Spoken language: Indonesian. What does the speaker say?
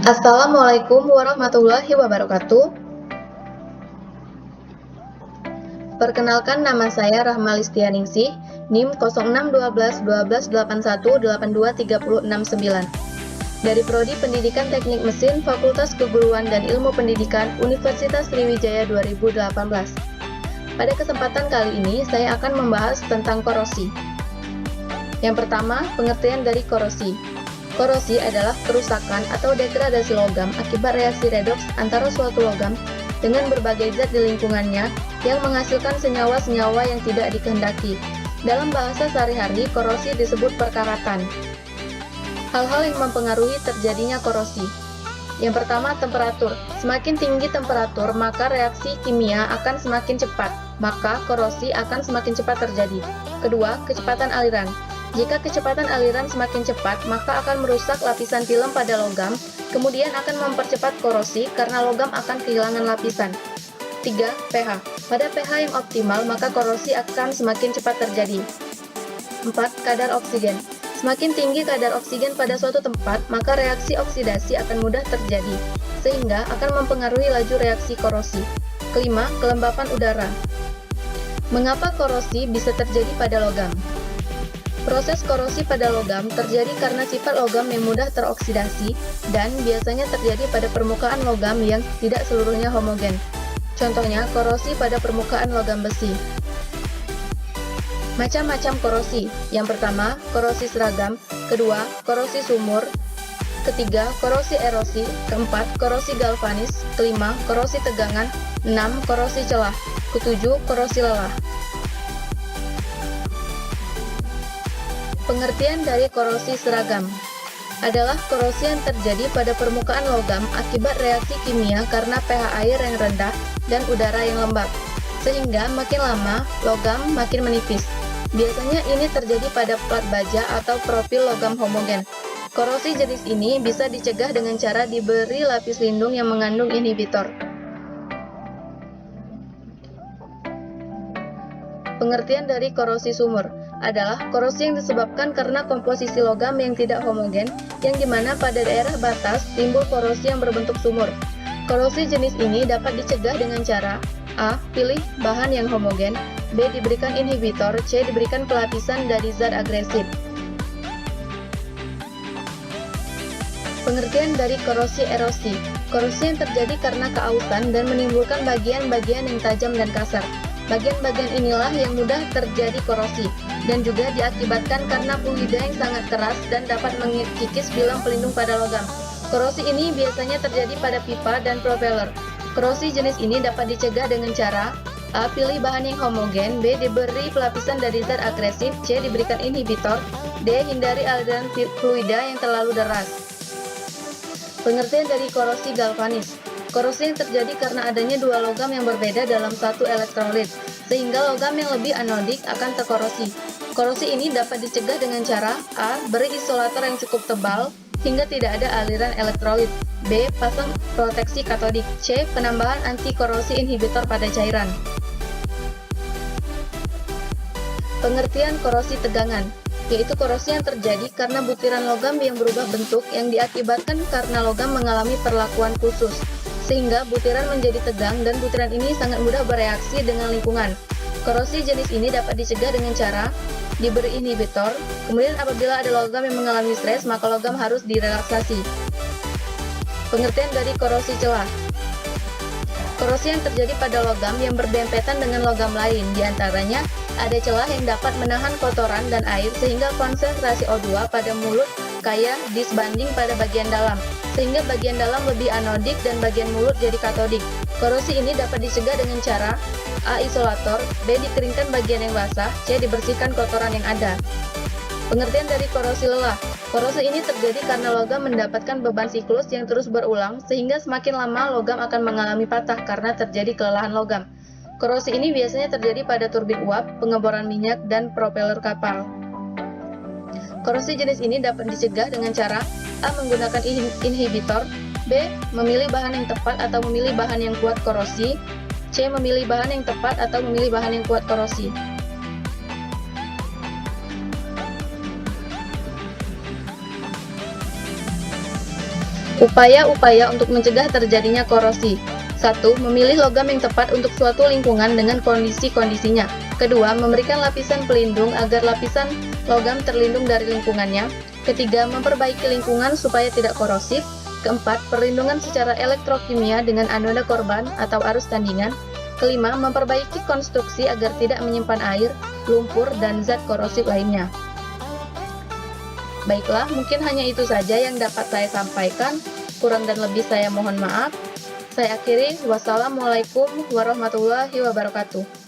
Assalamualaikum warahmatullahi wabarakatuh. Perkenalkan, nama saya Rahma Listianingsih, NIM 06121281823669 dari Prodi Pendidikan Teknik Mesin Fakultas Keguruan dan Ilmu Pendidikan Universitas Sriwijaya 2018. Pada kesempatan kali ini, saya akan membahas tentang korosi. Yang pertama, pengertian dari korosi. Korosi adalah kerusakan atau degradasi logam akibat reaksi redoks antara suatu logam dengan berbagai zat di lingkungannya yang menghasilkan senyawa-senyawa yang tidak dikehendaki. Dalam bahasa sehari-hari, korosi disebut perkaratan. Hal-hal yang mempengaruhi terjadinya korosi. Yang pertama, temperatur. Semakin tinggi temperatur, maka reaksi kimia akan semakin cepat, maka korosi akan semakin cepat terjadi. Kedua, kecepatan aliran. Jika kecepatan aliran semakin cepat, maka akan merusak lapisan film pada logam, kemudian akan mempercepat korosi karena logam akan kehilangan lapisan. 3. pH. Pada pH yang optimal, maka korosi akan semakin cepat terjadi. 4. Kadar oksigen. Semakin tinggi kadar oksigen pada suatu tempat, maka reaksi oksidasi akan mudah terjadi, sehingga akan mempengaruhi laju reaksi korosi. Kelima, kelembapan udara. Mengapa korosi bisa terjadi pada logam? Proses korosi pada logam terjadi karena sifat logam yang mudah teroksidasi dan biasanya terjadi pada permukaan logam yang tidak seluruhnya homogen. Contohnya, korosi pada permukaan logam besi. Macam-macam korosi. Yang pertama, korosi seragam. Kedua, korosi sumur. Ketiga, korosi erosi. Keempat, korosi galvanis. Kelima, korosi tegangan. 6. Korosi celah. Ketujuh, korosi lelah. Pengertian dari korosi seragam adalah korosi yang terjadi pada permukaan logam akibat reaksi kimia karena pH air yang rendah dan udara yang lembab, sehingga makin lama logam makin menipis. Biasanya ini terjadi pada plat baja atau profil logam homogen. Korosi jenis ini bisa dicegah dengan cara diberi lapis lindung yang mengandung inhibitor. Pengertian dari korosi sumur adalah korosi yang disebabkan karena komposisi logam yang tidak homogen, yang dimana pada daerah batas timbul korosi yang berbentuk sumur. Korosi jenis ini dapat dicegah dengan cara A. Pilih bahan yang homogen, B. Diberikan inhibitor, C. Diberikan pelapisan dari zat agresif. Pengertian dari korosi erosi. Korosi yang terjadi karena keausan dan menimbulkan bagian-bagian yang tajam dan kasar. Bagian-bagian inilah yang mudah terjadi korosi, dan juga diakibatkan karena fluida yang sangat keras dan dapat mengikis bilang pelindung pada logam. Korosi ini biasanya terjadi pada pipa dan propeller. Korosi jenis ini dapat dicegah dengan cara A. Pilih bahan yang homogen, B. Diberi pelapisan dari zat agresif, C. Diberikan inhibitor, D. Hindari aliran fluida yang terlalu deras. Pengertian dari korosi galvanis. Korosi yang terjadi karena adanya dua logam yang berbeda dalam satu elektrolit, sehingga logam yang lebih anodik akan terkorosi. Korosi ini dapat dicegah dengan cara A. Beri isolator yang cukup tebal hingga tidak ada aliran elektrolit, B. Pasang proteksi katodik, C. Penambahan anti-korosi inhibitor pada cairan. Pengertian korosi tegangan, yaitu korosi yang terjadi karena butiran logam yang berubah bentuk yang diakibatkan karena logam mengalami perlakuan khusus, sehingga butiran menjadi tegang dan butiran ini sangat mudah bereaksi dengan lingkungan. Korosi jenis ini dapat dicegah dengan cara diberi inhibitor, kemudian apabila ada logam yang mengalami stres, maka logam harus direlaksasi. Pengertian dari korosi celah. Korosi yang terjadi pada logam yang berdempetan dengan logam lain, diantaranya ada celah yang dapat menahan kotoran dan air sehingga konsentrasi O2 pada mulut kaya disbanding pada bagian dalam, sehingga bagian dalam lebih anodik dan bagian mulut jadi katodik. Korosi ini dapat dicegah dengan cara A. Isolator, B. Dikeringkan bagian yang basah, C. Dibersihkan kotoran yang ada. Pengertian dari korosi lelah. Korosi ini terjadi karena logam mendapatkan beban siklus yang terus berulang, sehingga semakin lama logam akan mengalami patah karena terjadi kelelahan logam. Korosi ini biasanya terjadi pada turbin uap, pengeboran minyak, dan propeller kapal. Korosi jenis ini dapat dicegah dengan cara A. Menggunakan inhibitor, B. Memilih bahan yang tepat atau memilih bahan yang kuat korosi, C. Memilih bahan yang tepat atau memilih bahan yang kuat korosi. Upaya-upaya untuk mencegah terjadinya korosi. 1. Memilih logam yang tepat untuk suatu lingkungan dengan kondisi-kondisinya. Kedua, memberikan lapisan pelindung agar lapisan logam terlindung dari lingkungannya. Ketiga, memperbaiki lingkungan supaya tidak korosif. Keempat, perlindungan secara elektrokimia dengan anoda korban atau arus tandingan. Kelima, memperbaiki konstruksi agar tidak menyimpan air, lumpur, dan zat korosif lainnya. Baiklah, mungkin hanya itu saja yang dapat saya sampaikan. Kurang dan lebih saya mohon maaf. Saya akhiri, wassalamualaikum warahmatullahi wabarakatuh.